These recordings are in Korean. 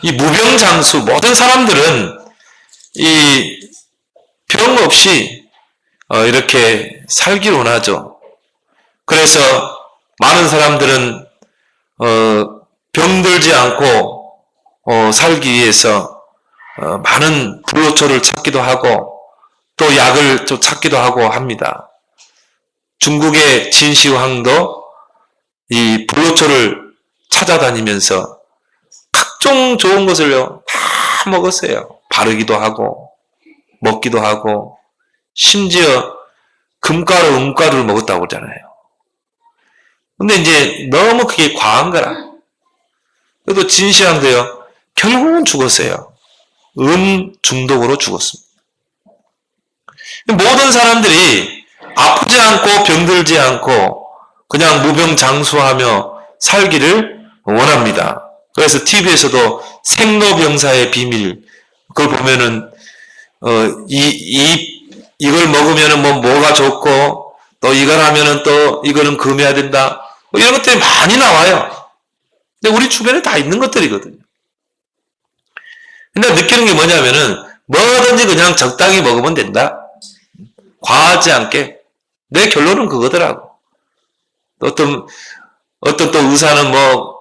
이 무병장수, 모든 사람들은 이 병 없이 이렇게 살길 원하죠. 그래서 많은 사람들은 병들지 않고 살기 위해서 많은 불로초를 찾기도 하고 또 약을 또 찾기도 하고 합니다. 중국의 진시황도 이 불로초를 찾아다니면서 각종 좋은 것을요 다 먹었어요. 바르기도 하고 먹기도 하고 심지어 금가루, 은가루를 먹었다고 그러잖아요. 근데 이제 너무 그게 과한 거라. 그래도 진시황도요 결국은 죽었어요. 은 중독으로 죽었습니다. 모든 사람들이 아프지 않고 병들지 않고 그냥 무병장수하며 살기를 원합니다. 그래서 TV에서도 생로병사의 비밀 그걸 보면은 이걸 먹으면은 뭐가 좋고 또 이걸 하면은 또 이거는 금해야 된다. 뭐 이런 것들이 많이 나와요. 근데 우리 주변에 다 있는 것들이거든요. 근데 느끼는 게 뭐냐면은 뭐든지 그냥 적당히 먹으면 된다. 과하지 않게. 내 결론은 그거더라고. 어떤 또 의사는 뭐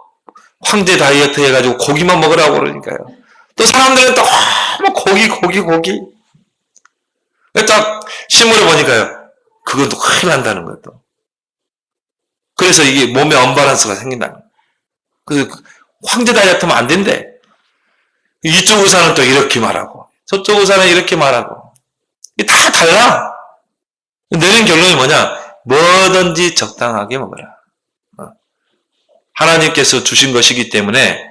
황제 다이어트 해가지고 고기만 먹으라고 그러니까요. 또 사람들은 또 뭐 고기. 딱 신문에 보니까요. 그건 또 큰일 난다는 거예요. 또. 그래서 이게 몸에 언밸런스가 생긴다는 거예요. 그 황제 다이어트 하면 안 된대. 이쪽 의사는 또 이렇게 말하고 저쪽 의사는 이렇게 말하고 이게 다 달라. 내린 결론이 뭐냐? 뭐든지 적당하게 먹어라. 하나님께서 주신 것이기 때문에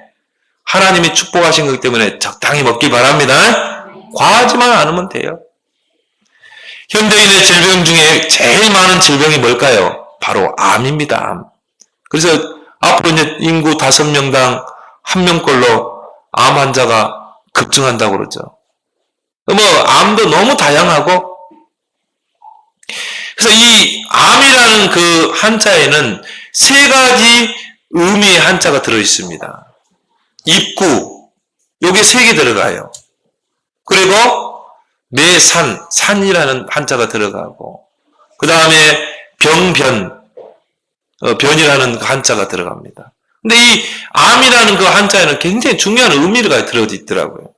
하나님이 축복하신 거기 때문에 적당히 먹기 바랍니다. 과하지만 않으면 돼요. 현대인의 질병 중에 제일 많은 질병이 뭘까요? 바로 암입니다. 암. 그래서 앞으로 이제 인구 5명당 1명꼴로 암 환자가 급증한다고 그러죠. 뭐 암도 너무 다양하고 그래서 이 암이라는 그 한자에는 3가지 의미의 한자가 들어있습니다. 입구, 요게 3개 들어가요. 그리고 매산, 산이라는 한자가 들어가고 그 다음에 병변, 변이라는 한자가 들어갑니다. 근데 이 암이라는 그 한자에는 굉장히 중요한 의미가 들어있더라고요.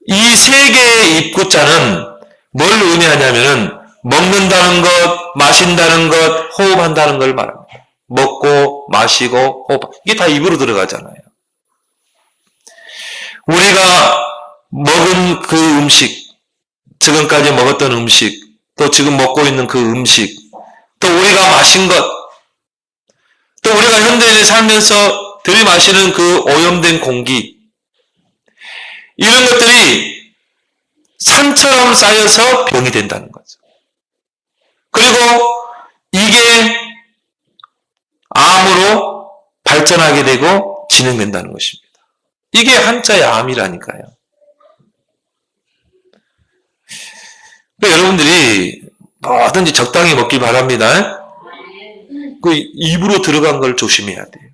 이 3개의 입구자는 뭘 의미하냐면은 먹는다는 것, 마신다는 것, 호흡한다는 걸 말합니다. 먹고, 마시고, 호흡. 이게 다 입으로 들어가잖아요. 우리가 먹은 그 음식, 지금까지 먹었던 음식, 또 지금 먹고 있는 그 음식, 또 우리가 마신 것, 또 우리가 현대인이 살면서 들이마시는 그 오염된 공기, 이런 것들이 산처럼 쌓여서 병이 된다는 거죠. 그리고 이게 암으로 발전하게 되고 진행된다는 것입니다. 이게 한자의 암이라니까요. 그러니까 여러분들이 뭐든지 적당히 먹기 바랍니다. 그 입으로 들어간 걸 조심해야 돼요.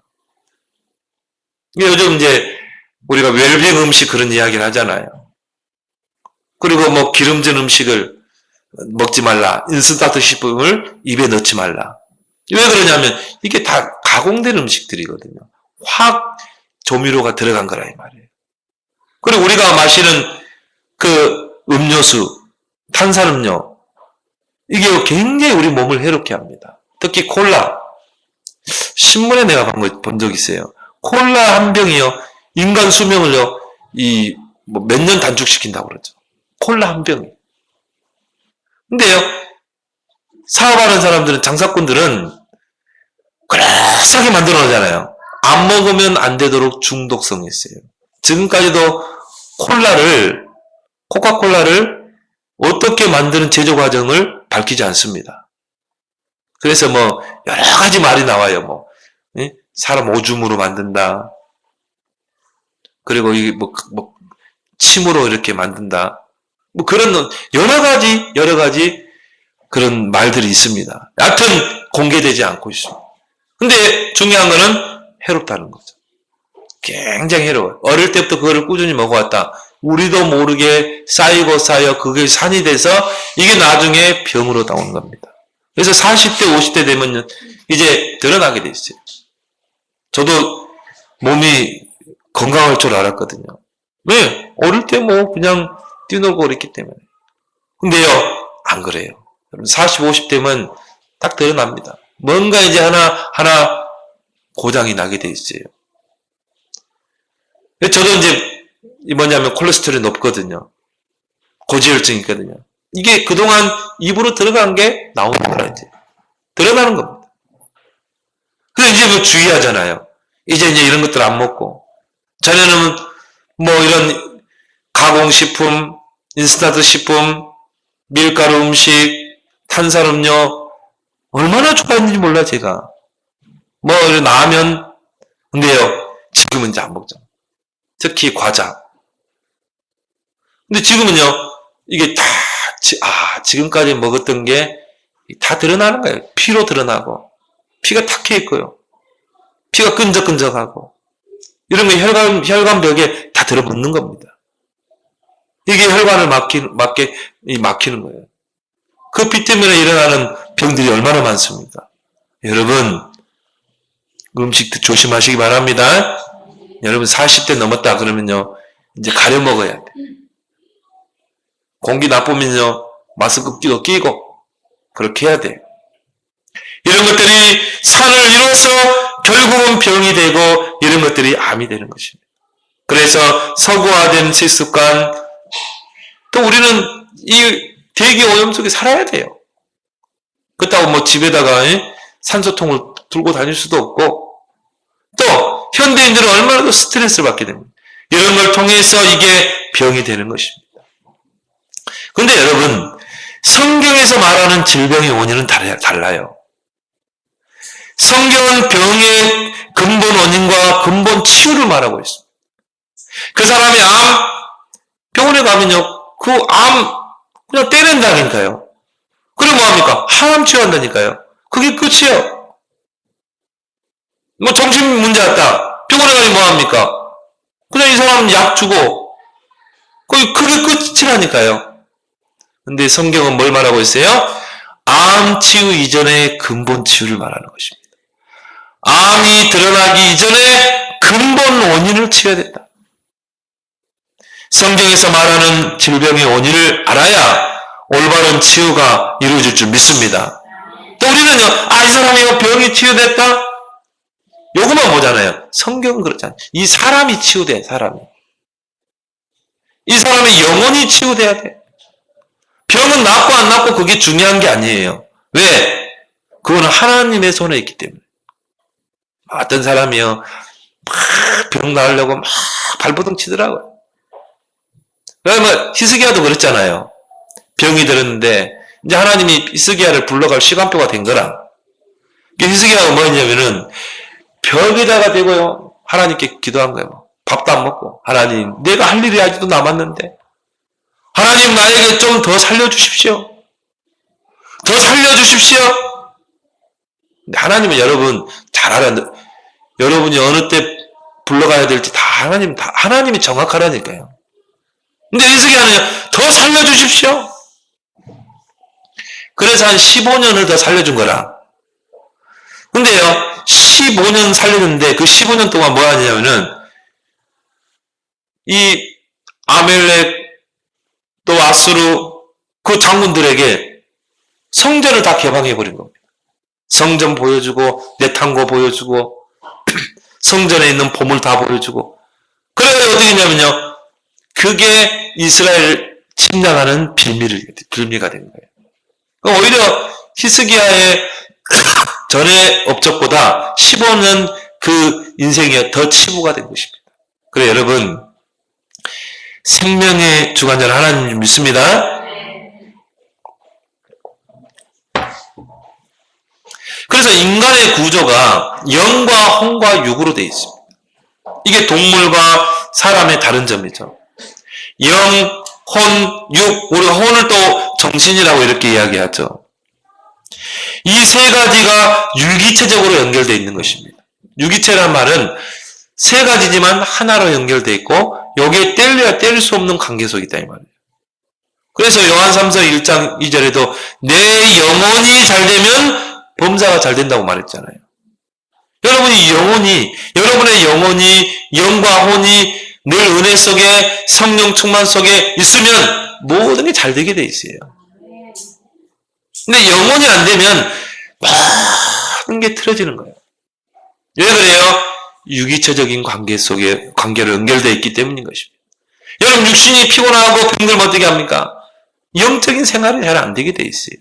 요즘 이제 우리가 웰빙 음식 그런 이야기를 하잖아요. 그리고 뭐 기름진 음식을 먹지 말라. 인스턴트 식품을 입에 넣지 말라. 왜 그러냐면 이게 다 가공된 음식들이거든요. 화학 조미료가 들어간 거라 이 말이에요. 그리고 우리가 마시는 그 음료수, 탄산음료, 이게 굉장히 우리 몸을 해롭게 합니다. 특히 콜라. 신문에 내가 본 적 있어요. 콜라 한 병이요, 인간 수명을요, 몇 년 단축시킨다고 그러죠. 콜라 한 병이. 근데요, 사업하는 사람들은, 장사꾼들은 그럴싸하게 만들어 놓잖아요. 안 먹으면 안 되도록 중독성이 있어요. 지금까지도 코카콜라를 어떻게 만드는 제조 과정을 밝히지 않습니다. 그래서 뭐 여러 가지 말이 나와요. 뭐 사람 오줌으로 만든다. 그리고 이게 뭐 침으로 이렇게 만든다. 뭐 그런 여러 가지 그런 말들이 있습니다. 여하튼 공개되지 않고 있습니다. 근데 중요한 거는 해롭다는 거죠. 굉장히 해로워요. 어릴 때부터 그거를 꾸준히 먹어왔다. 우리도 모르게 쌓여 그게 산이 돼서 이게 나중에 병으로 나오는 겁니다. 그래서 40대, 50대 되면 이제 드러나게 돼 있어요. 저도 몸이 건강할 줄 알았거든요. 왜? 어릴 때 뭐 그냥 뛰놀고 그랬기 때문에. 근데요, 안 그래요. 40, 50대면 딱 드러납니다. 뭔가 이제 하나 고장이 나게 돼 있어요. 저도 이제 뭐냐면 콜레스테롤이 높거든요. 고지혈증이 있거든요. 이게 그동안 입으로 들어간 게 나오는 거라 이제. 드러나는 겁니다. 그래서 이제 뭐 주의하잖아요. 이제 이런 것들 안 먹고. 전에는 뭐 이런 가공식품, 인스턴트 식품, 밀가루 음식, 탄산음료, 얼마나 좋아했는지 몰라, 제가. 뭐, 이런 라면. 근데요, 지금은 이제 안 먹죠. 특히 과자. 근데 지금은요, 이게 다, 지금까지 먹었던 게 다 드러나는 거예요. 피로 드러나고, 피가 탁해 있고요. 피가 끈적끈적하고, 이런 게 혈관벽에 다 들어붙는 겁니다. 이게 혈관을 막히는 거예요. 그 피 때문에 일어나는 병들이 얼마나 많습니까? 여러분, 음식도 조심하시기 바랍니다. 여러분 40대 넘었다 그러면요, 이제 가려 먹어야 돼. 공기 나쁘면요, 마스크 끼고 그렇게 해야 돼. 이런 것들이 산을 이뤄서 결국은 병이 되고 이런 것들이 암이 되는 것입니다. 그래서 서구화된 식습관, 또 우리는 이 대기 오염 속에 살아야 돼요. 그렇다고 뭐 집에다가 산소통을 들고 다닐 수도 없고, 또 현대인들은 얼마나 더 스트레스를 받게 됩니다. 이런 걸 통해서 이게 병이 되는 것입니다. 그런데 여러분, 성경에서 말하는 질병의 원인은 달라요. 성경은 병의 근본 원인과 근본 치유를 말하고 있습니다. 그 사람이 병원에 가면요, 그 그냥 떼낸다니까요. 그럼 뭐합니까? 항암 치료한다니까요. 그게 끝이에요. 뭐 정신 문제 왔다. 병원에 가면 뭐합니까? 그냥 이 사람 약 주고, 그게 끝이라니까요. 근데 성경은 뭘 말하고 있어요? 암 치유 이전의 근본 치유를 말하는 것입니다. 암이 드러나기 이전에 근본 원인을 치워야 된다. 성경에서 말하는 질병의 원인을 알아야 올바른 치유가 이루어질 줄 믿습니다. 또 우리는요, 이 사람이 병이 치유됐다? 요것만 보잖아요. 성경은 그렇잖아요. 이 사람이 치유돼, 사람이. 이 사람의 영혼이 치유돼야 돼. 병은 낫고 안 낫고 그게 중요한 게 아니에요. 왜? 그거는 하나님의 손에 있기 때문에. 어떤 사람이요, 막 병 나으려고 막 발버둥 치더라고요. 그러면 히스기야도 그랬잖아요. 병이 들었는데 이제 하나님이 히스기야를 불러갈 시간표가 된 거라. 히스기야가 뭐였냐면은 벽에다가 대고요, 하나님께 기도한 거예요. 밥도 안 먹고, 하나님, 내가 할 일이 아직도 남았는데 하나님 나에게 좀 더 살려주십시오. 더 살려주십시오. 근데 하나님은 여러분 잘 알아요. 여러분이 어느 때 불러가야 될지 하나님이 정확하라니까요. 근데 히스기야는 더 살려주십시오. 그래서 한 15년을 더 살려준 거라. 근데요, 15년 살렸는데 그 15년 동안 뭐 하냐면은 이 아멜렉 또 아수르 그 장군들에게 성전을 다 개방해버린 겁니다. 성전 보여주고 내탄고 보여주고 성전에 있는 보물 다 보여주고, 그래서 어떻게 했냐면요, 그게 이스라엘 침략하는 빌미가 된 거예요. 오히려 히스기야의 전의 업적보다 15년 그 인생이 더 치부가 된 것입니다. 그래 여러분, 생명의 주관자는 하나님 믿습니다. 그래서 인간의 구조가 영과 혼과 육으로 되어 있습니다. 이게 동물과 사람의 다른 점이죠. 영, 혼, 육, 우리가 혼을 또 정신이라고 이렇게 이야기하죠. 이 세 가지가 유기체적으로 연결되어 있는 것입니다. 유기체란 말은 세 가지지만 하나로 연결되어 있고 여기에 뗄래야 뗄 수 없는 관계 속에 있다 이 말이에요. 그래서 요한 3서 1장 2절에도 내 영혼이 잘 되면 범사가 잘 된다고 말했잖아요. 여러분의 영혼이 영과 혼이 늘 은혜 속에 성령 충만 속에 있으면 모든 게 잘 되게 돼 있어요. 근데 영혼이 안 되면 모든 게 틀어지는 거예요. 왜 그래요? 유기체적인 관계로 연결되어 있기 때문인 것입니다. 여러분, 육신이 피곤하고 병들면 어떻게 합니까? 영적인 생활이 잘 안 되게 돼 있어요.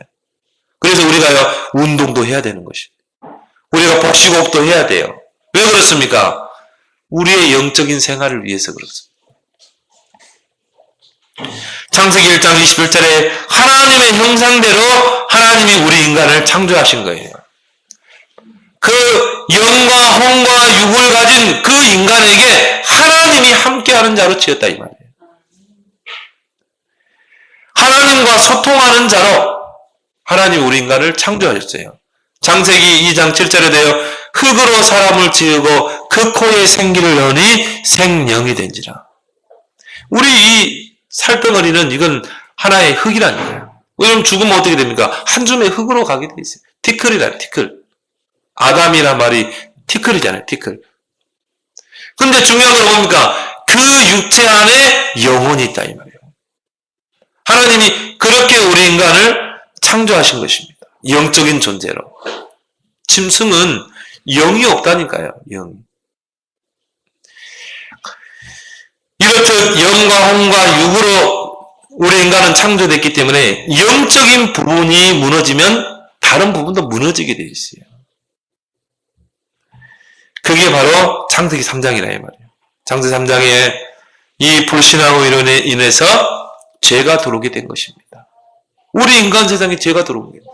그래서 우리가요, 운동도 해야 되는 것입니다. 우리가 복식호흡도 해야 돼요. 왜 그렇습니까? 우리의 영적인 생활을 위해서 그렇습니다. 창세기 1장 21절에 하나님의 형상대로 하나님이 우리 인간을 창조하신 거예요. 그 영과 혼과 육을 가진 그 인간에게 하나님이 함께하는 자로 지었다 이 말이에요. 하나님과 소통하는 자로 하나님 우리 인간을 창조하셨어요. 창세기 2장 7절에도요. 흙으로 사람을 지으고 그 코에 생기를 넣으니 생명이 된지라. 우리 이 살덩어리는 이건 하나의 흙이라는 거예요. 왜냐면 죽으면 어떻게 됩니까? 한 줌의 흙으로 가게 돼 있어요. 티클이라 티클. 아담이란 말이 티클이잖아요. 티클. 근데 중요한 건 뭡니까? 그 육체 안에 영혼이 있다 이 말이에요. 하나님이 그렇게 우리 인간을 창조하신 것입니다. 영적인 존재로. 짐승은 영이 없다니까요. 영이. 이렇듯 영과 혼과 육으로 우리 인간은 창조됐기 때문에 영적인 부분이 무너지면 다른 부분도 무너지게 되어 있어요. 그게 바로 창세기 3장이라 이 말이에요. 창세기 3장에 이 불신앙으로 인해서 죄가 들어오게 된 것입니다. 우리 인간 세상에 죄가 들어오게 됩니다.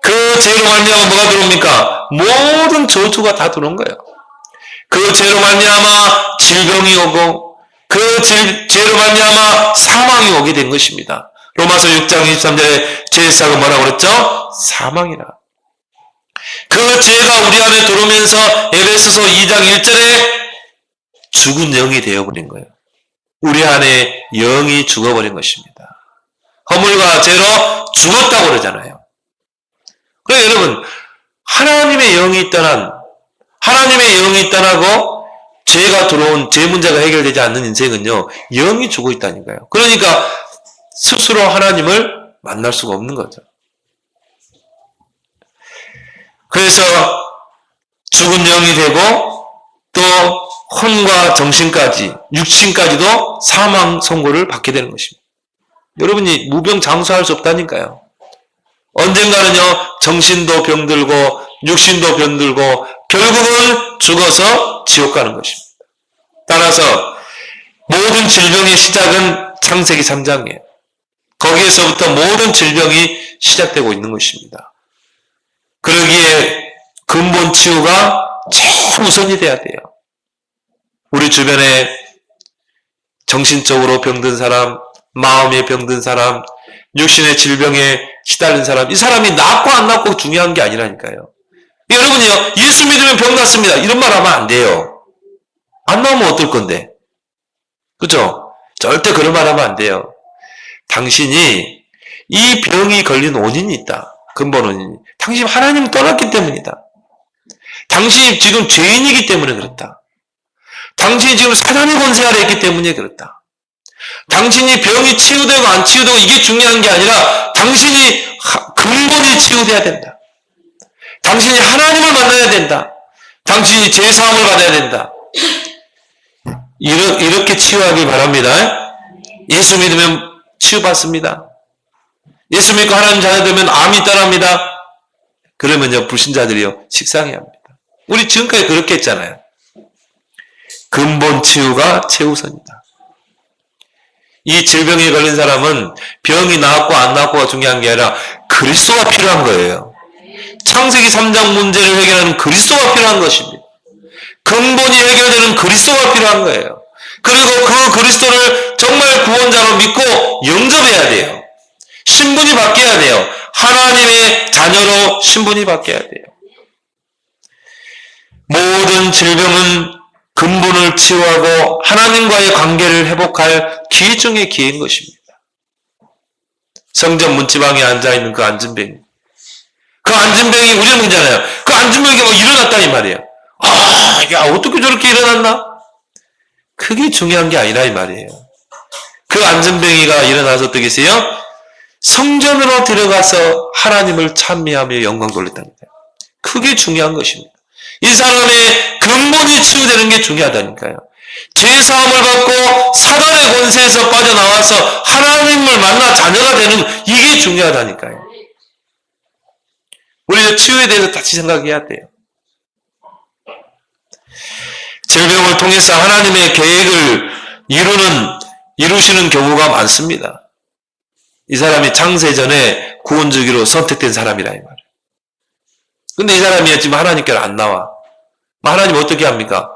그 죄로 말미암아 뭐가 들어옵니까? 모든 저주가 다 들어온 거예요. 그 죄로 말미암아 질병이 오고 그 죄로 말미암아 사망이 오게 된 것입니다. 로마서 6장 23절에 죄의 싹은 뭐라고 그랬죠? 사망이라. 그 죄가 우리 안에 들어오면서 에베소서 2장 1절에 죽은 영이 되어버린 거예요. 우리 안에 영이 죽어버린 것입니다. 허물과 죄로 죽었다고 그러잖아요. 그래서 여러분, 하나님의 영이 떠나고 죄가 들어온 죄 문제가 해결되지 않는 인생은요, 영이 죽어 있다니까요. 그러니까 스스로 하나님을 만날 수가 없는 거죠. 그래서 죽은 영이 되고 또 혼과 정신까지, 육신까지도 사망 선고를 받게 되는 것입니다. 여러분이 무병장수할 수 없다니까요. 언젠가는요, 정신도 병들고 육신도 병들고 결국은 죽어서 지옥 가는 것입니다. 따라서 모든 질병의 시작은 창세기 3장이에요. 거기에서부터 모든 질병이 시작되고 있는 것입니다. 그러기에 근본 치유가 최우선이 돼야 돼요. 우리 주변에 정신적으로 병든 사람, 마음에 병든 사람, 육신의 질병에 시달린 사람, 이 사람이 낫고 안 낫고 중요한 게 아니라니까요. 여러분이요, 예수 믿으면 병 낫습니다. 이런 말 하면 안 돼요. 안 나오면 어떨 건데? 그죠? 절대 그런 말 하면 안 돼요. 당신이 이 병이 걸린 원인이 있다. 근본 원인이. 당신 하나님 떠났기 때문이다. 당신이 지금 죄인이기 때문에 그렇다. 당신이 지금 사단의 권세 아래 있기 때문에 그렇다. 당신이 병이 치유되고 안 치유되고 이게 중요한 게 아니라 당신이 근본이 치유돼야 된다. 당신이 하나님을 만나야 된다. 당신이 죄사함을 받아야 된다. 이렇게 치유하길 바랍니다. 예수 믿으면 치유받습니다. 예수 믿고 하나님 자녀 되면 암이 떠납니다. 그러면요, 불신자들이요, 식상해 합니다. 우리 지금까지 그렇게 했잖아요. 근본 치유가 최우선이다. 이 질병에 걸린 사람은 병이 나았고 안 나았고가 중요한 게 아니라 그리스도가 필요한 거예요. 창세기 3장 문제를 해결하는 그리스도가 필요한 것입니다. 근본이 해결되는 그리스도가 필요한 거예요. 그리고 그 그리스도를 정말 구원자로 믿고 영접해야 돼요. 신분이 바뀌어야 돼요. 하나님의 자녀로 신분이 바뀌어야 돼요. 모든 질병은 근본을 치유하고 하나님과의 관계를 회복할 기회 중의 기회인 것입니다. 성전 문지방에 앉아있는 그 안진뱅이. 그 안진뱅이 우리는 그러잖아요. 그 안진뱅이가 막 일어났다 이 말이에요. 아, 야, 어떻게 저렇게 일어났나? 그게 중요한 게 아니라 이 말이에요. 그 안진뱅이가 일어나서 어떻게 했어요? 성전으로 들어가서 하나님을 찬미하며 영광 돌렸다는 거예요. 그게 중요한 것입니다. 이 사람의 근본이 치유되는 게 중요하다니까요. 죄사함을 받고 사단의 권세에서 빠져나와서 하나님을 만나 자녀가 되는 이게 중요하다니까요. 우리가 치유에 대해서 다시 생각해야 돼요. 질병을 통해서 하나님의 계획을 이루시는 경우가 많습니다. 이 사람이 창세전에 구원주기로 선택된 사람이라 이 말이에요. 근데 이 사람이 지금 하나님께로 안 나와. 하나님 어떻게 합니까?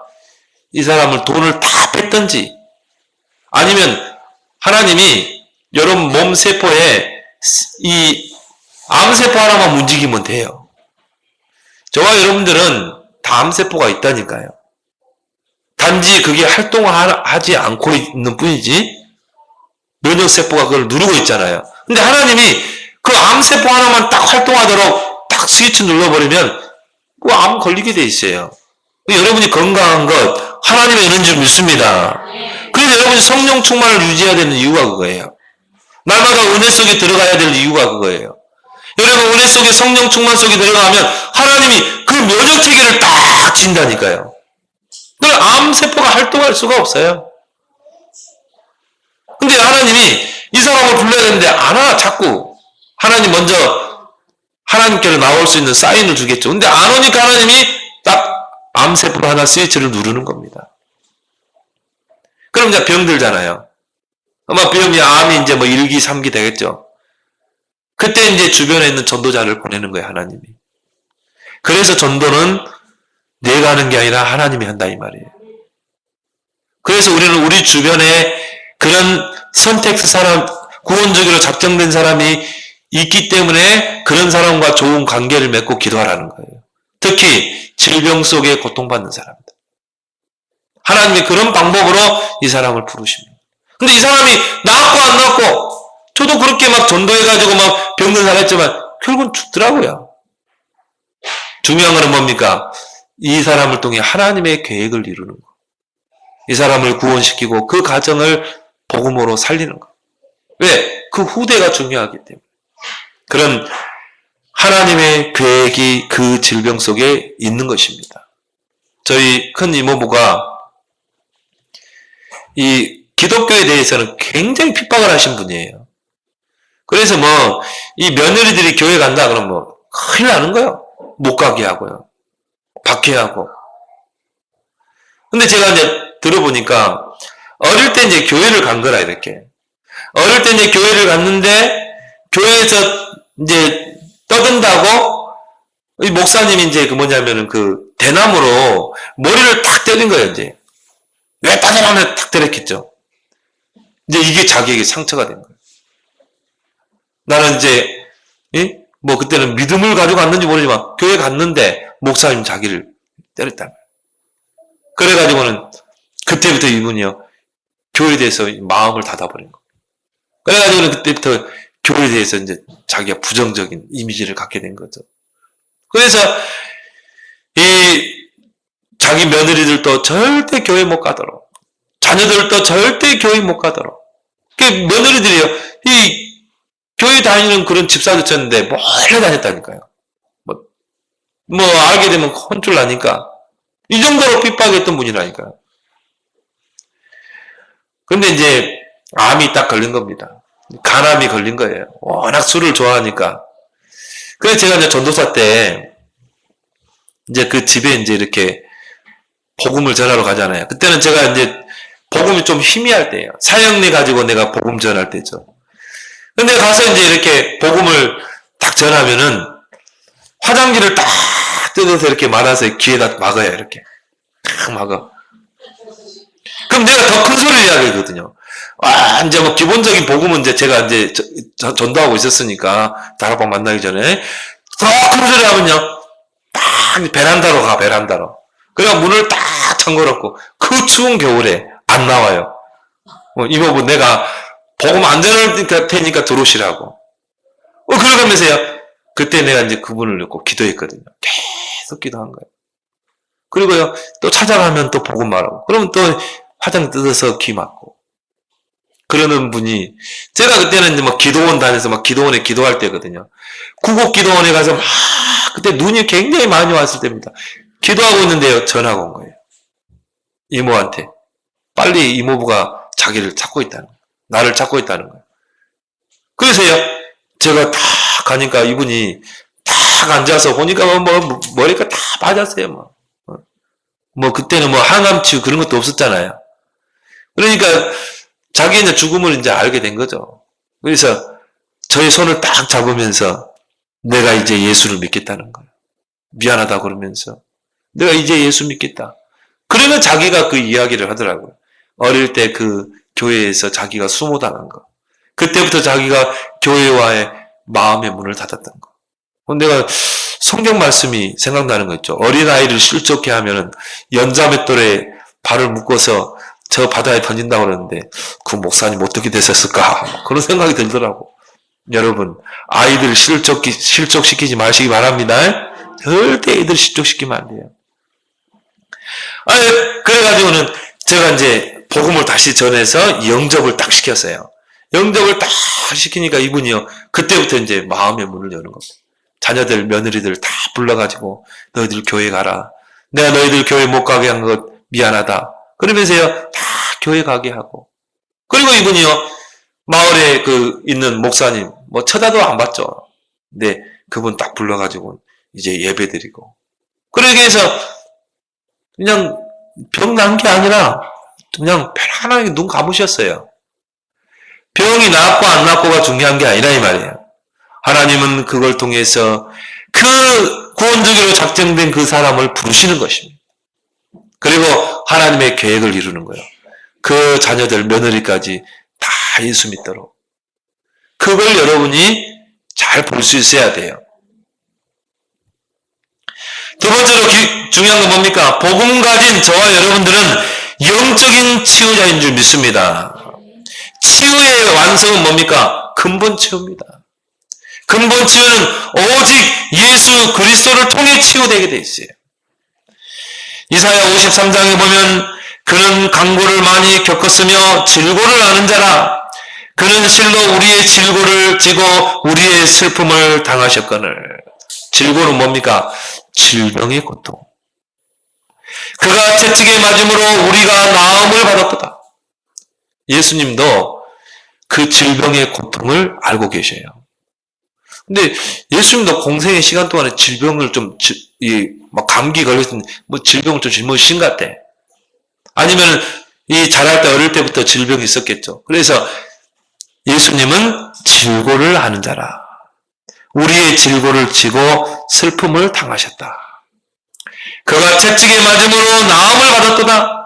이 사람을 돈을 다 뺐든지 아니면 하나님이 여러분 몸 세포에 이 암세포 하나만 움직이면 돼요. 저와 여러분들은 다 암세포가 있다니까요. 단지 그게 활동하지 않고 있는 뿐이지 면역세포가 그걸 누르고 있잖아요. 근데 하나님이 그 암세포 하나만 딱 활동하도록 딱 스위치 눌러버리면 그 암 걸리게 돼 있어요. 여러분이 건강한 것 하나님의 은혜인 줄 믿습니다. 그래서 여러분이 성령 충만을 유지해야 되는 이유가 그거예요. 날마다 은혜 속에 들어가야 될 이유가 그거예요. 여러분 은혜 속에 성령 충만 속에 들어가면 하나님이 그 면역체계를 딱 진다니까요. 그럼 암세포가 활동할 수가 없어요. 근데 하나님이 이 사람을 불러야 되는데 안 와, 자꾸. 하나님 먼저 하나님께로 나올 수 있는 사인을 주겠죠. 근데 안 오니까 하나님이 딱 암세포 하나 스위치를 누르는 겁니다. 그럼 이제 병들잖아요. 아마 병이 암이 이제 뭐 1기, 3기 되겠죠. 그때 이제 주변에 있는 전도자를 보내는 거예요, 하나님이. 그래서 전도는 내가 하는 게 아니라 하나님이 한다, 이 말이에요. 그래서 우리는 우리 주변에 그런 선택 사람, 구원주기로 작정된 사람이 있기 때문에 그런 사람과 좋은 관계를 맺고 기도하라는 거예요. 특히 질병 속에 고통받는 사람들. 하나님이 그런 방법으로 이 사람을 부르십니다. 근데 이 사람이 나았고 안 나았고 저도 그렇게 막 전도해가지고 막 병든 사람 했지만 결국은 죽더라고요. 중요한 거는 뭡니까? 이 사람을 통해 하나님의 계획을 이루는 거. 이 사람을 구원시키고 그 가정을 복음으로 살리는 거. 왜? 그 후대가 중요하기 때문에. 그런 하나님의 계획이 그 질병 속에 있는 것입니다. 저희 큰 이모부가 이 기독교에 대해서는 굉장히 핍박을 하신 분이에요. 그래서 뭐 이 며느리들이 교회 간다 그러면 뭐 큰일 나는 거예요. 못 가게 하고요. 박해하고. 근데 제가 이제 들어보니까 어릴 때 이제 교회를 간 거라 이렇게. 어릴 때 이제 교회를 갔는데 교회에서 이제 떠든다고 이 목사님이 이제 그 뭐냐면은 그 대나무로 머리를 탁 때린 거예요, 이제. 왜 따져나면 탁 때렸겠죠. 이제 이게 자기에게 상처가 된 거예요. 나는 이제, 뭐 그때는 믿음을 가지고 갔는지 모르지만 교회 갔는데 목사님 자기를 때렸다는 거예요. 그래가지고는 그때부터 이분이요, 교회에 대해서 마음을 닫아버린 거예요. 그래가지고는 그때부터 교회에 대해서 이제 자기가 부정적인 이미지를 갖게 된 거죠. 그래서 이 자기 며느리들도 절대 교회 못 가도록, 자녀들도 절대 교회 못 가도록. 그 며느리들이요, 이 교회 다니는 그런 집사도 쳤는데 몰래 다녔다니까요. 뭐 알게 되면 혼쭐 나니까. 이 정도로 핍박했던 분이라니까요. 그런데 이제 암이 딱 걸린 겁니다. 간암이 걸린 거예요. 워낙 술을 좋아하니까. 그래서 제가 이제 전도사 때 이제 그 집에 이제 이렇게 복음을 전하러 가잖아요. 그때는 제가 이제 복음이 좀 희미할 때예요. 사형리 가지고 내가 복음 전할 때죠. 근데 가서 이제 이렇게 복음을 딱 전하면은 화장지를 딱 뜯어서 이렇게 말아서 귀에다 막아요, 이렇게. 딱 막아. 그럼 내가 더 큰 소리를 해야 되거든요. 이제 뭐 기본적인 복음은 이제 제가 이제 전도하고 있었으니까 다락방 만나기 전에 더 큰 소리 하면요, 딱 베란다로 가, 베란다로. 그래서 문을 딱 딱 잠궈놓고 그 추운 겨울에 안 나와요. 이모부 내가 복음 안 전할 테니까 들어오시라고. 그러면서요. 그때 내가 이제 그분을 놓고 기도했거든요. 계속 기도한 거예요. 그리고요, 또 찾아가면 또 복음 말하고. 그러면 또 화장 뜯어서 귀 막고. 그러는 분이, 제가 그때는 이제 막 기도원 다녀서 막 기도원에 기도할 때거든요. 구곡 기도원에 가서 막, 그때 눈이 굉장히 많이 왔을 때입니다. 기도하고 있는데요, 전화가 온 거예요. 이모한테. 빨리 이모부가 자기를 찾고 있다는 거예요. 나를 찾고 있다는 거예요. 그래서요, 제가 딱 가니까 이분이 딱 앉아서 보니까 머리가 다 빠졌어요, 그때는 항암치유 그런 것도 없었잖아요. 그러니까 자기 이제 죽음을 이제 알게 된 거죠. 그래서 저의 손을 딱 잡으면서 내가 이제 예수를 믿겠다는 거예요. 미안하다 그러면서 내가 이제 예수 믿겠다. 그러면 자기가 그 이야기를 하더라고요. 어릴 때 그 교회에서 자기가 수모당한 거. 그때부터 자기가 교회와의 마음의 문을 닫았던 거. 내가 성경 말씀이 생각나는 거 있죠. 어린아이를 실족해 하면은 연자맷돌에 발을 묶어서 저 바다에 던진다고 그러는데 그 목사님 어떻게 되셨을까? 그런 생각이 들더라고. 여러분, 아이들 실족시키지 마시기 바랍니다. 절대 애들 실족시키면 안 돼요. 그래가지고는 제가 이제 복음을 다시 전해서 영접을 딱 시켰어요. 영접을 딱 시키니까 이분이요. 그때부터 이제 마음의 문을 여는 겁니다. 자녀들, 며느리들 다 불러가지고 너희들 교회 가라. 내가 너희들 교회 못 가게 한 것 미안하다. 그러면서요. 다 교회 가게 하고. 그리고 이분이요. 마을에 있는 목사님 쳐다도 안 봤죠. 근데 그분 딱 불러가지고 이제 예배 드리고. 그러기 위해서 그냥 병 난 게 아니라 그냥 편안하게 눈 감으셨어요. 병이 낫고 안 낫고가 중요한 게 아니라 이 말이에요. 하나님은 그걸 통해서 그 구원주기로 작정된 그 사람을 부르시는 것입니다. 그리고 하나님의 계획을 이루는 거예요. 그 자녀들, 며느리까지 다 예수 믿도록. 그걸 여러분이 잘 볼 수 있어야 돼요. 두 번째로 중요한 건 뭡니까? 복음 가진 저와 여러분들은 영적인 치유자인 줄 믿습니다. 치유의 완성은 뭡니까? 근본 치유입니다. 근본 치유는 오직 예수 그리스도를 통해 치유되게 돼 있어요. 이사야 53장에 보면 그는 강고를 많이 겪었으며 질고를 아는 자라. 그는 실로 우리의 질고를 지고 우리의 슬픔을 당하셨거늘. 질고는 뭡니까? 질병의 고통. 그가 채찍에 맞음으로 우리가 나음을 받았도다. 예수님도 그 질병의 고통을 알고 계셔요. 근데 예수님도 공생의 시간 동안에 질병을 막 감기 걸렸을 때 질병을 좀 심각해. 아니면 자랄 때 어릴 때부터 질병이 있었겠죠. 그래서 예수님은 질고를 아는 자라. 우리의 질고를 지고 슬픔을 당하셨다. 그가 채찍에 맞음으로 나음을 받았도다.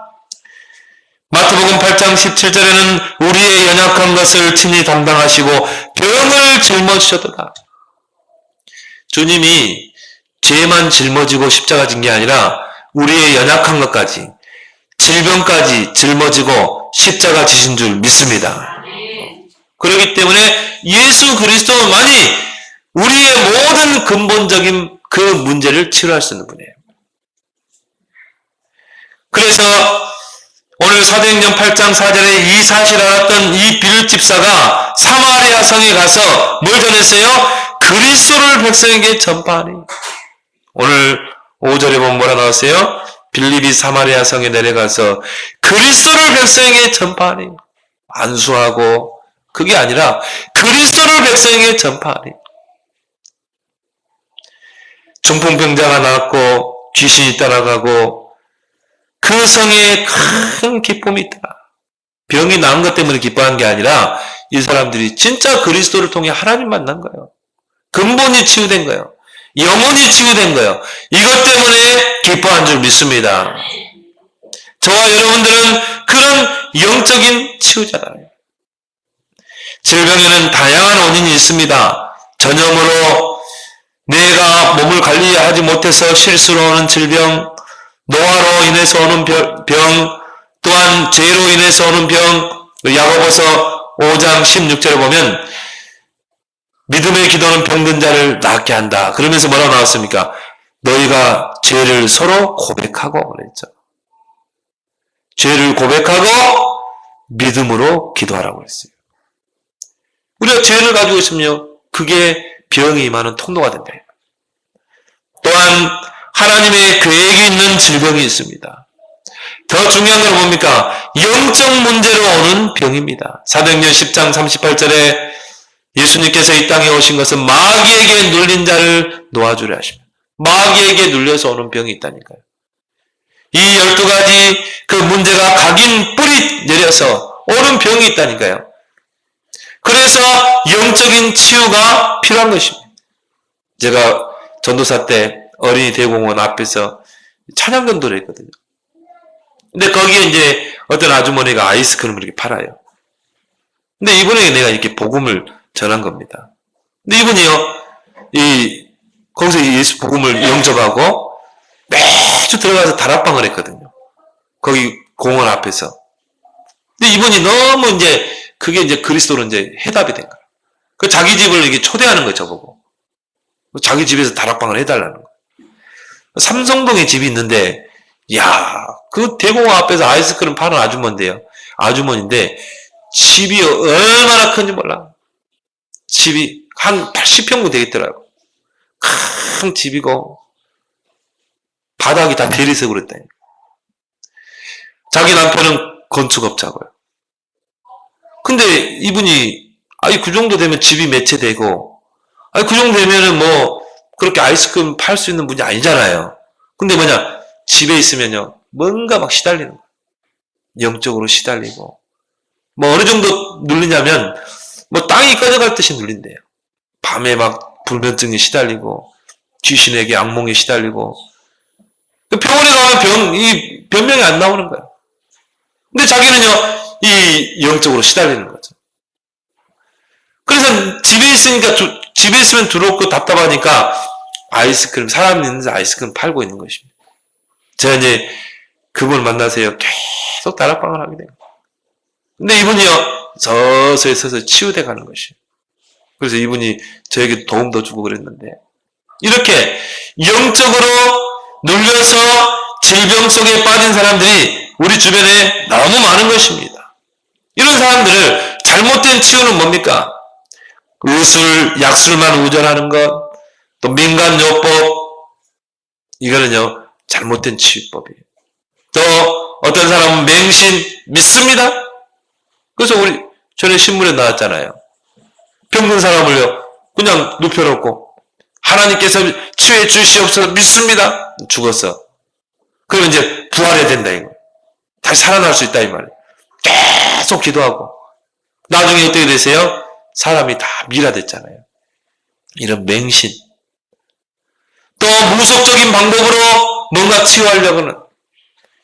마태복음 8장 17절에는 우리의 연약한 것을 친히 담당하시고 병을 짊어지셨도다. 주님이 죄만 짊어지고 십자가 진 게 아니라 우리의 연약한 것까지, 질병까지 짊어지고 십자가 지신 줄 믿습니다. 그렇기 때문에 예수 그리스도만이 우리의 모든 근본적인 그 문제를 치료할 수 있는 분이에요. 그래서 오늘 사도행전 8장 4절에 이 사실을 알았던 이 빌립 집사가 사마리아 성에 가서 뭘 전했어요? 그리스도를 백성에게 전파하니. 오늘 5절에 보면 뭐라 나왔어요? 빌립이 사마리아 성에 내려가서 그리스도를 백성에게 전파하니. 안수하고 그게 아니라 그리스도를 백성에게 전파하니. 중풍병자가 나왔고 귀신이 따라가고 그 성에 큰 기쁨이 있다. 병이 나은 것 때문에 기뻐한 게 아니라 이 사람들이 진짜 그리스도를 통해 하나님 만난 거예요. 근본이 치유된 거예요. 영혼이 치유된 거예요. 이것 때문에 기뻐한 줄 믿습니다. 저와 여러분들은 그런 영적인 치유자예요. 질병에는 다양한 원인이 있습니다. 전염으로 내가 몸을 관리하지 못해서 실수로 오는 질병, 노화로 인해서 오는 병, 또한 죄로 인해서 오는 병, 야고보서 5장 16절에 보면 믿음의 기도는 병든 자를 낫게 한다. 그러면서 뭐라고 나왔습니까? 너희가 죄를 서로 고백하고 그랬죠. 죄를 고백하고 믿음으로 기도하라고 했어요. 우리가 죄를 가지고 있으면요, 그게 병이 임하는 통로가 된다. 또한 하나님의 계획이 있는 질병이 있습니다. 더 중요한 건 뭡니까? 영적 문제로 오는 병입니다. 사도행전 10장 38절에 예수님께서 이 땅에 오신 것은 마귀에게 눌린 자를 놓아주려 하십니다. 마귀에게 눌려서 오는 병이 있다니까요. 이 12가지 그 문제가 각인 뿌리 내려서 오는 병이 있다니까요. 그래서 영적인 치유가 필요한 것입니다. 제가 전도사 때 어린이 대공원 앞에서 찬양전도를 했거든요. 근데 거기에 이제 어떤 아주머니가 아이스크림을 이렇게 팔아요. 근데 이분에게 내가 이렇게 복음을 전한 겁니다. 근데 이분이요, 거기서 예수 복음을 영접하고 매주 들어가서 다락방을 했거든요. 거기 공원 앞에서. 근데 이분이 너무 그게 그리스도로 해답이 된 거예요. 그 자기 집을 이렇게 초대하는 거죠, 저보고. 자기 집에서 다락방을 해달라는 거예요. 삼성동에 집이 있는데, 그 대공원 앞에서 아이스크림 파는 아주머니인데, 집이 얼마나 큰지 몰라. 집이 한 80평도 되겠더라고. 큰 집이고, 바닥이 다 대리석으로 했다니. 자기 남편은 건축업자고요. 근데 이분이, 그 정도 되면 집이 매체되고, 그 정도 되면은 그렇게 아이스크림 팔 수 있는 분이 아니잖아요. 근데 집에 있으면요, 뭔가 막 시달리는 거예요. 영적으로 시달리고. 어느 정도 눌리냐면, 땅이 꺼져갈 듯이 눌린대요. 밤에 막 불면증에 시달리고, 귀신에게 악몽에 시달리고, 병원에 가면 이 변명이 안 나오는 거예요. 근데 자기는요, 이 영적으로 시달리는 거죠. 그래서 집에 있으면 두렵고 답답하니까 사람 있는 데서 아이스크림 팔고 있는 것입니다. 제가 그분을 만나서요, 계속 다락방을 하게 돼요. 근데 이분이요, 서서히 치유돼 가는 것이에요. 그래서 이분이 저에게 도움도 주고 그랬는데, 이렇게 영적으로 눌려서 질병 속에 빠진 사람들이 우리 주변에 너무 많은 것입니다. 이런 사람들을 잘못된 치유는 뭡니까? 약술만 우전하는 것, 또 민간요법, 이거는요, 잘못된 치유법이에요. 또 어떤 사람은 맹신 믿습니다. 그래서 전에 신문에 나왔잖아요. 병든 사람을요, 그냥 눕혀놓고 하나님께서 치유해 주시옵소서 믿습니다. 죽었어. 그러면 부활해야 된다 이거. 다시 살아날 수 있다 이 말이에요. 계속 기도하고 나중에 어떻게 되세요? 사람이 다 미라됐잖아요. 이런 맹신. 또 무속적인 방법으로 뭔가 치유하려고는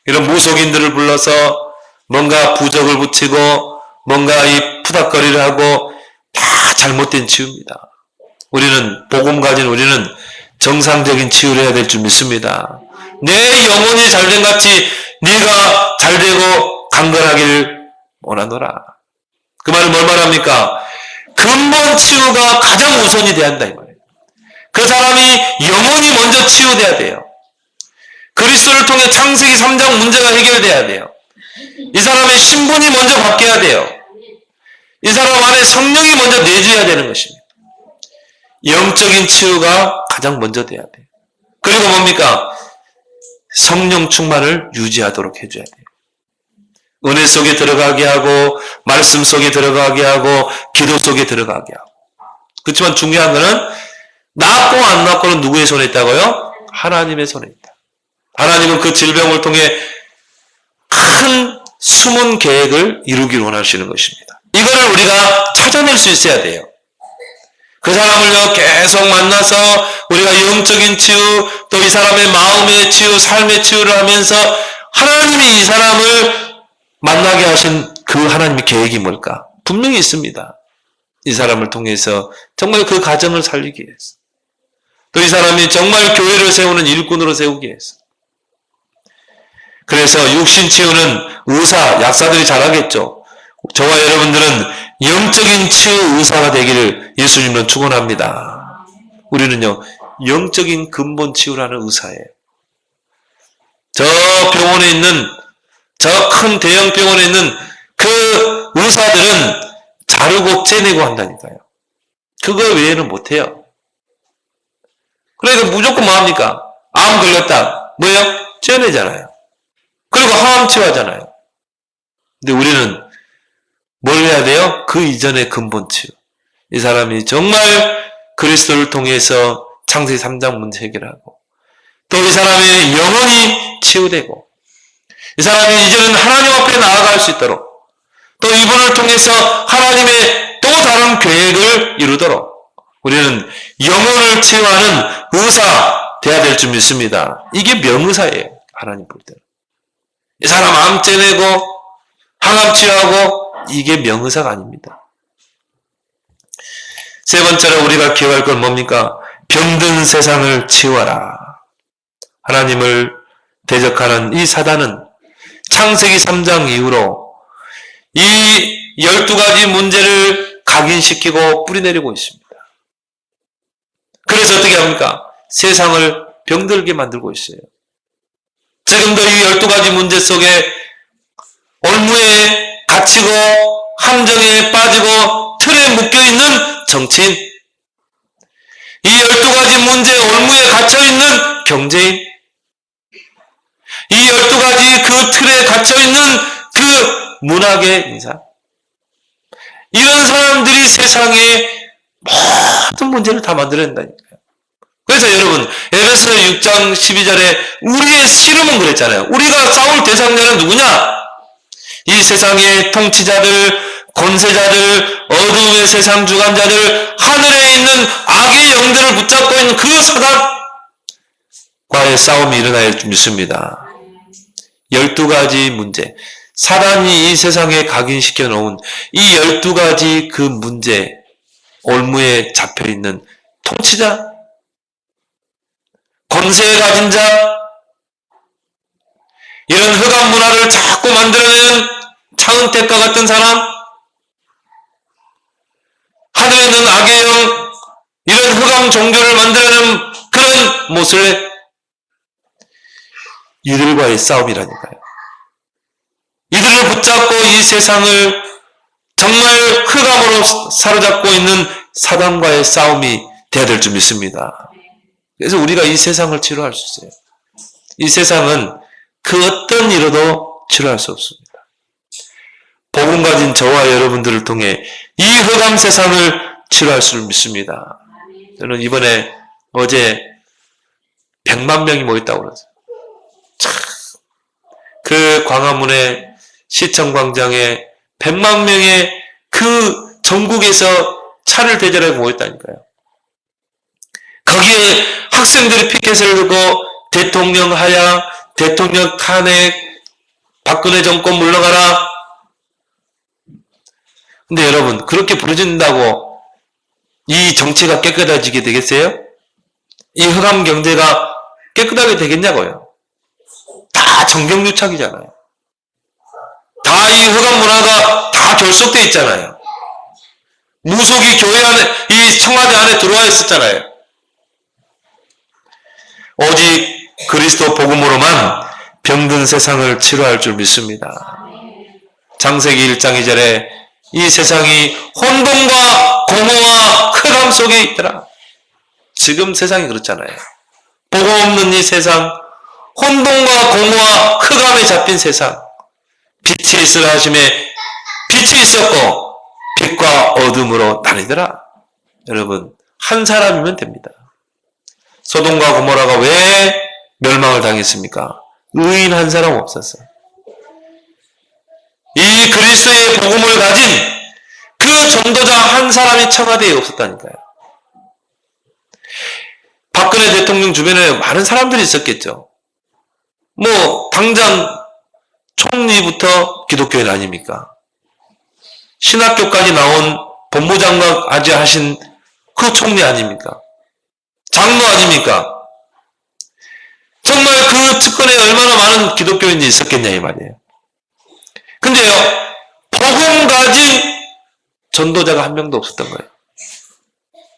이런 무속인들을 불러서 뭔가 부적을 붙이고 뭔가 푸닥거리를 하고 다 잘못된 치유입니다. 복음 가진 우리는 정상적인 치유를 해야 될 줄 믿습니다. 내 영혼이 잘된 같이 네가 잘되고 강건하기를 원하노라. 그 말은 뭘 말합니까? 근본 치유가 가장 우선이 돼야 한다 이 말이에요. 그 사람이 영혼이 먼저 치유돼야 돼요. 그리스도를 통해 창세기 3장 문제가 해결돼야 돼요. 이 사람의 신분이 먼저 바뀌어야 돼요. 이 사람 안에 성령이 먼저 내줘야 되는 것입니다. 영적인 치유가 가장 먼저 돼야 돼요. 그리고 뭡니까? 성령 충만을 유지하도록 해줘야 돼요. 은혜 속에 들어가게 하고 말씀 속에 들어가게 하고 기도 속에 들어가게 하고. 그렇지만 중요한 거는 낫고 안 낫고는 누구의 손에 있다고요? 하나님의 손에 있다. 하나님은 그 질병을 통해 큰 숨은 계획을 이루기를 원하시는 것입니다. 이거를 우리가 찾아낼 수 있어야 돼요. 그 사람을요 계속 만나서 우리가 영적인 치유, 또 이 사람의 마음의 치유, 삶의 치유를 하면서 하나님이 이 사람을 만나게 하신 그 하나님의 계획이 뭘까? 분명히 있습니다. 이 사람을 통해서 정말 그 가정을 살리기 위해서, 또 이 사람이 정말 교회를 세우는 일꾼으로 세우기 위해서, 그래서 육신 치유는 의사, 약사들이 잘하겠죠. 저와 여러분들은 영적인 치유 의사가 되기를 예수님은 축원합니다. 우리는요, 영적인 근본 치유라는 의사예요. 저 병원에 있는, 저 큰 대형 병원에 있는 그 의사들은 자르고 째내고 한다니까요. 그거 외에는 못해요. 그러니까 무조건 뭐 합니까? 암 걸렸다. 뭐예요? 째내잖아요. 그리고 항암 치료하잖아요. 근데 우리는 뭘 해야 돼요? 그 이전의 근본 치유. 이 사람이 정말 그리스도를 통해서 창세기 3장 문제 해결하고, 또 이 사람의 영혼이 치유되고, 이 사람이 이제는 하나님 앞에 나아갈 수 있도록, 또 이분을 통해서 하나님의 또 다른 계획을 이루도록 우리는 영혼을 치유하는 의사 돼야 될 줄 믿습니다. 이게 명의사예요. 하나님 볼 때는. 이 사람 암 째내고 항암 치유하고, 이게 명의사가 아닙니다. 세 번째로 우리가 기억할 건 뭡니까? 병든 세상을 치유하라. 하나님을 대적하는 이 사단은 창세기 3장 이후로 이 12가지 문제를 각인시키고 뿌리내리고 있습니다. 그래서 어떻게 합니까? 세상을 병들게 만들고 있어요. 지금도 이 12가지 문제 속에 올무에 갇히고 함정에 빠지고 틀에 묶여있는 정치인, 이 12가지 문제 올무에 갇혀있는 경제인, 이 12가지 그 틀에 갇혀있는 그 문학의 인사, 이런 사람들이 세상에 모든 문제를 다 만들어낸다니까요. 그래서 여러분, 에베소서 6장 12절에 우리의 씨름은 그랬잖아요. 우리가 싸울 대상자는 누구냐? 이 세상의 통치자들, 권세자들, 어둠의 세상 주관자들, 하늘에 있는 악의 영들을 붙잡고 있는 그 사단과의 싸움이 일어날 줄 믿습니다. 12가지 문제, 사단이 이 세상에 각인시켜 놓은 이 12가지 그 문제, 올무에 잡혀있는 통치자, 권세 가진 자, 이런 흑암 문화를 자꾸 만들어내는 차은택과 같은 사람, 하늘에 있는 악의 영, 이런 흑암 종교를 만들어내는 그런 모습에 이들과의 싸움이라니까요. 이들을 붙잡고 이 세상을 정말 흑암으로 사로잡고 있는 사단과의 싸움이 돼야 될 줄 믿습니다. 그래서 우리가 이 세상을 치료할 수 있어요. 이 세상은 그 어떤 이로도 치료할 수 없습니다. 복음 가진 저와 여러분들을 통해 이 흑암 세상을 치료할 수 믿습니다. 저는 이번에 어제 100만 명이 모였다고 그러죠. 그 광화문의 시청광장에 100만 명의 그 전국에서 차를 대절하고 모였다니까요. 거기에 학생들이 피켓을 들고 대통령 하야, 대통령 탄핵, 박근혜 정권 물러가라. 근데 여러분, 그렇게 부르진다고 이 정치가 깨끗해지게 되겠어요? 이 흑암 경제가 깨끗하게 되겠냐고요? 다 정경유착이잖아요. 다 이 흑암 문화가 다 결속되어 있잖아요. 무속이 교회 안에, 이 청와대 안에 들어와 있었잖아요. 오직 그리스도 복음으로만 병든 세상을 치료할 줄 믿습니다. 창세기 1장 2절에 이 세상이 혼돈과 공허와 흑암 속에 있더라. 지금 세상이 그렇잖아요. 복음 없는 이 세상, 혼돈과 공허와 흑암에 잡힌 세상, 빛이 있으라 하심에 빛이 있었고 빛과 어둠으로 나뉘더라. 여러분, 한 사람이면 됩니다. 소돔과 고모라가 왜 멸망을 당했습니까? 의인 한 사람 없었어요. 이 그리스도의 복음을 가진 그 전도자 한 사람이 청와대에 없었다니까요. 박근혜 대통령 주변에 많은 사람들이 있었겠죠. 뭐 당장 총리부터 기독교인 아닙니까? 신학교까지 나온 법무장관까지 하신 그 총리 아닙니까? 장로 아닙니까? 정말 그 측근에 얼마나 많은 기독교인이 있었겠냐 이 말이에요. 근데요, 복음 가진 전도자가 한 명도 없었던 거예요.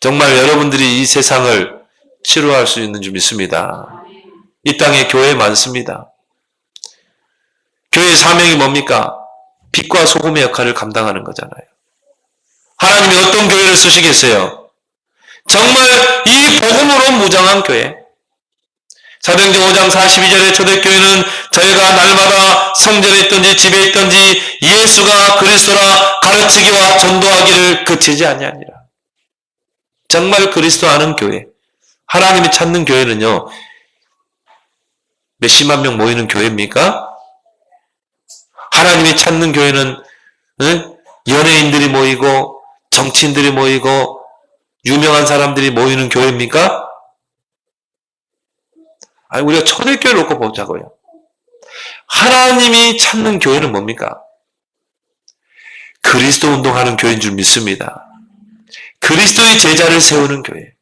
정말 여러분들이 이 세상을 치료할 수 있는 줄 믿습니다. 이 땅에 교회 많습니다. 교회의 사명이 뭡니까? 빛과 소금의 역할을 감당하는 거잖아요. 하나님이 어떤 교회를 쓰시겠어요? 정말 이 복음으로 무장한 교회. 사도행전 5장 42절에 초대교회는 저희가 날마다 성전에 있든지 집에 있든지 예수가 그리스도라 가르치기와 전도하기를 그치지 아니하니라. 정말 그리스도 아는 교회, 하나님이 찾는 교회는요, 몇십만 명 모이는 교회입니까? 하나님이 찾는 교회는 연예인들이 모이고 정치인들이 모이고 유명한 사람들이 모이는 교회입니까? 아니, 우리가 초대교회를 놓고 보자고요. 하나님이 찾는 교회는 뭡니까? 그리스도 운동하는 교회인 줄 믿습니다. 그리스도의 제자를 세우는 교회.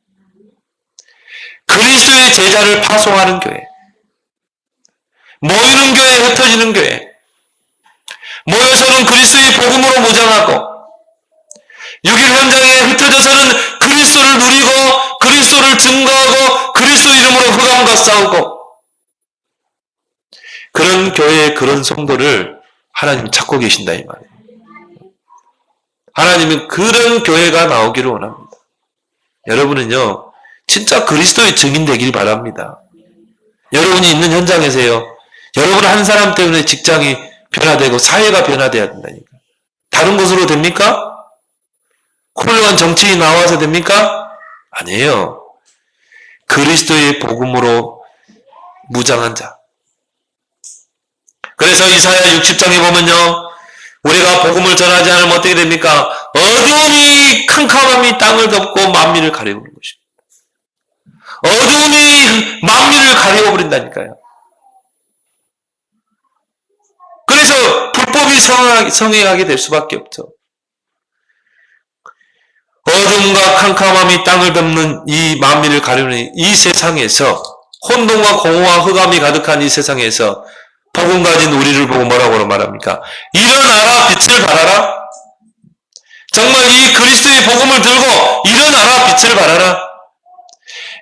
그리스도의 제자를 파송하는 교회. 모이는 교회, 흩어지는 교회. 모여서는 그리스도의 복음으로 무장하고, 6일 현장에 흩어져서는 그리스도를 누리고 그리스도를 증거하고 그리스도 이름으로 흑암과 싸우고, 그런 교회의 그런 성도를 하나님이 찾고 계신다 이 말이에요. 하나님은 그런 교회가 나오기를 원합니다. 여러분은요, 진짜 그리스도의 증인 되길 바랍니다. 여러분이 있는 현장에서요, 여러분 한 사람 때문에 직장이 변화되고 사회가 변화돼야 된다니까. 다른 곳으로 됩니까? 훌륭한 정치인이 나와서 됩니까? 아니에요. 그리스도의 복음으로 무장한 자. 그래서 이사야 60장에 보면요, 우리가 복음을 전하지 않으면 어떻게 됩니까? 어두움이 캄캄함이 땅을 덮고 만민을 가리우는 것입니다. 어두움이 만민을 가리워버린다니까요. 그래서 불법이 성행하게 될 수밖에 없죠. 어둠과 캄캄함이 땅을 덮는 이 만민을 가리우는 이 세상에서, 혼돈과 공허와 흑암이 가득한 이 세상에서 복음 가진 우리를 보고 뭐라고 말합니까? 일어나라, 빛을 발하라. 정말 이 그리스도의 복음을 들고 일어나라, 빛을 발하라.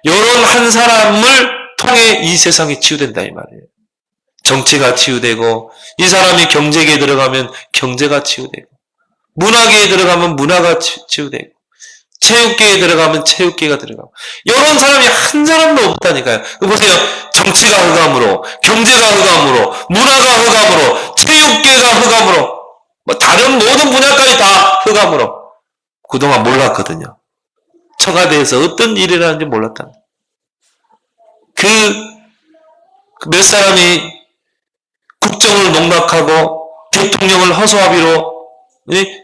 이런 한 사람을 통해 이 세상이 치유된다 이 말이에요. 정치가 치유되고, 이 사람이 경제계에 들어가면 경제가 치유되고, 문화계에 들어가면 문화가 치유되고, 체육계에 들어가면 체육계가 들어가고, 이런 사람이 한 사람도 없다니까요. 보세요. 정치가 흑암으로, 경제가 흑암으로, 문화가 흑암으로, 체육계가 흑암으로, 뭐 다른 모든 분야까지 다 흑암으로. 그동안 몰랐거든요. 청와대에서 어떤 일이 일어나는지 몰랐다. 몇 사람이 국정을 농락하고 대통령을 허수아비로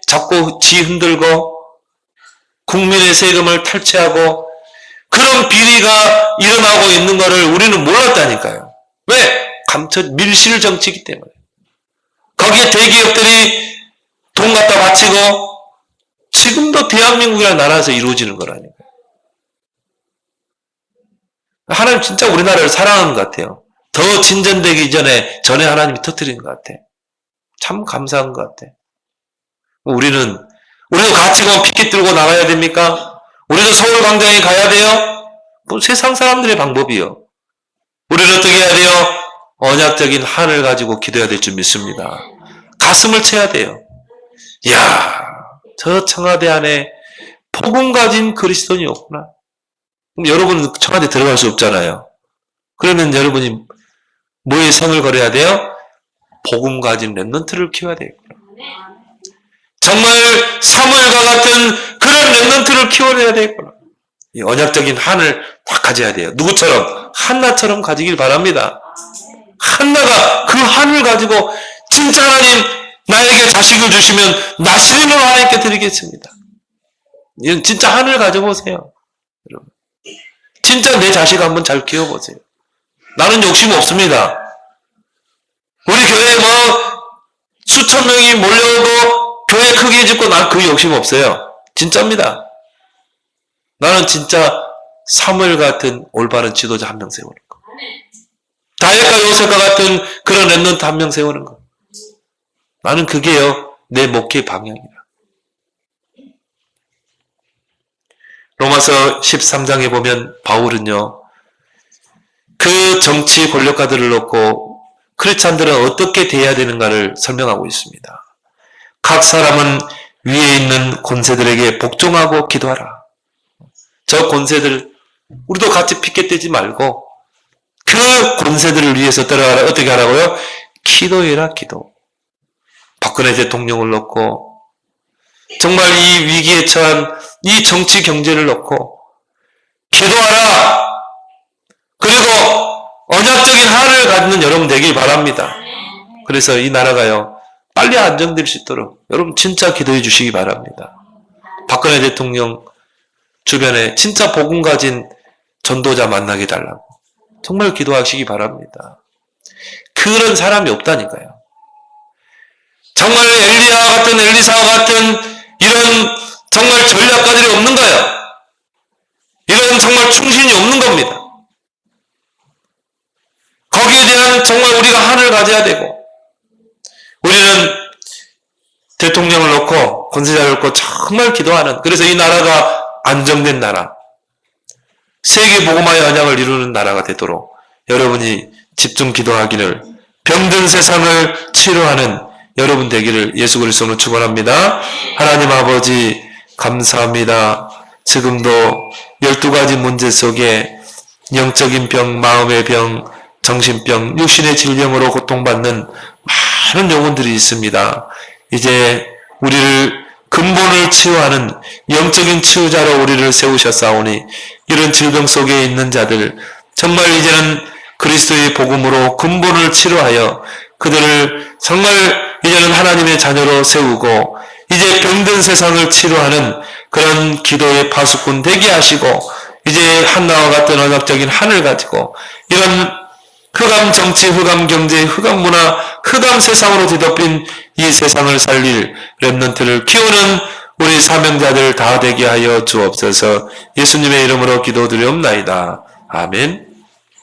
자꾸 지 흔들고 국민의 세금을 탈취하고 그런 비리가 일어나고 있는 것을 우리는 몰랐다니까요. 왜? 밀실 정치이기 때문에. 거기에 대기업들이 돈 갖다 바치고 지금도 대한민국이라는 나라에서 이루어지는 거라니까요. 하나님 진짜 우리나라를 사랑하는 것 같아요. 더 진전되기 전에 하나님이 터뜨리는 것 같아. 참 감사한 것 같아. 우리도 같이 가면 피켓 들고 나가야 됩니까? 우리도 서울광장에 가야 돼요? 뭐 세상 사람들의 방법이요. 우리는 어떻게 해야 돼요? 언약적인 한을 가지고 기도해야 될 줄 믿습니다. 가슴을 채야 돼요. 이야, 저 청와대 안에 복음 가진 그리스도인이 없구나. 그럼 여러분 청와대 들어갈 수 없잖아요. 그러면 여러분이 뭐에 성을 걸어야 돼요? 복음 가진 렘넌트를 키워야 되겠구나. 정말 사무엘과 같은 그런 렘넌트를 키워내야 되겠구나. 이 언약적인 한을 딱 가져야 돼요. 누구처럼? 한나처럼 가지길 바랍니다. 한나가 그 한을 가지고 진짜 하나님 나에게 자식을 주시면 나시림을 하나님께 드리겠습니다. 이건 진짜 한을 가져보세요. 여러분. 진짜 내 자식 한번 잘 키워보세요. 나는 욕심 없습니다. 우리 교회에 수천 명이 몰려오고 교회 크게 짓고 난 그 욕심 없어요. 진짜입니다. 나는 진짜 사무엘 같은 올바른 지도자 한 명 세우는 거. 다윗과 요셉과 같은 그런 랩런트 한 명 세우는 거. 나는 그게요, 내 목회 방향이라. 로마서 13장에 보면 바울은요, 그 정치 권력가들을 놓고 크리스찬들은 어떻게 대해야 되는가를 설명하고 있습니다. 각 사람은 위에 있는 권세들에게 복종하고 기도하라. 저 권세들, 우리도 같이 피켓되지 말고 그 권세들을 위해서 따라가라. 어떻게 하라고요? 기도해라, 기도. 박근혜 대통령을 놓고 정말 이 위기에 처한 이 정치 경제를 놓고 기도하라. 그리고 언약적인 한을 갖는 여러분 되길 바랍니다. 그래서 이 나라가요, 빨리 안정될 수 있도록 여러분 진짜 기도해 주시기 바랍니다. 박근혜 대통령 주변에 진짜 복음 가진 전도자 만나게 달라고 정말 기도하시기 바랍니다. 그런 사람이 없다니까요. 정말 엘리야와 같은, 엘리사와 같은 이런 정말 전략가들이 없는 거예요. 이런 정말 충신이 없는 겁니다. 거기에 대한 정말 우리가 한을 가져야 되고, 우리는 대통령을 놓고 권세자를 놓고 정말 기도하는, 그래서 이 나라가 안정된 나라, 세계 복음화의 언약을 이루는 나라가 되도록 여러분이 집중 기도하기를, 병든 세상을 치료하는 여러분 되기를 예수 그리스도로 축원합니다. 하나님 아버지 감사합니다. 지금도 12가지 문제 속에 영적인 병, 마음의 병, 정신병, 육신의 질병으로 고통받는 많은 영혼들이 있습니다. 이제 우리를 근본을 치유하는 영적인 치유자로 우리를 세우셨사오니 이런 질병 속에 있는 자들 정말 이제는 그리스도의 복음으로 근본을 치료하여 그들을 정말 이제는 하나님의 자녀로 세우고 이제 병든 세상을 치료하는 그런 기도의 파수꾼 되게 하시고 이제 한나와 같은 언약적인 한을 가지고 이런 흑암 정치, 흑암 경제, 흑암 문화, 흑암 세상으로 뒤덮인 이 세상을 살릴 렘넌트를 키우는 우리 사명자들 다 되게 하여 주옵소서. 예수님의 이름으로 기도드리옵나이다. 아멘.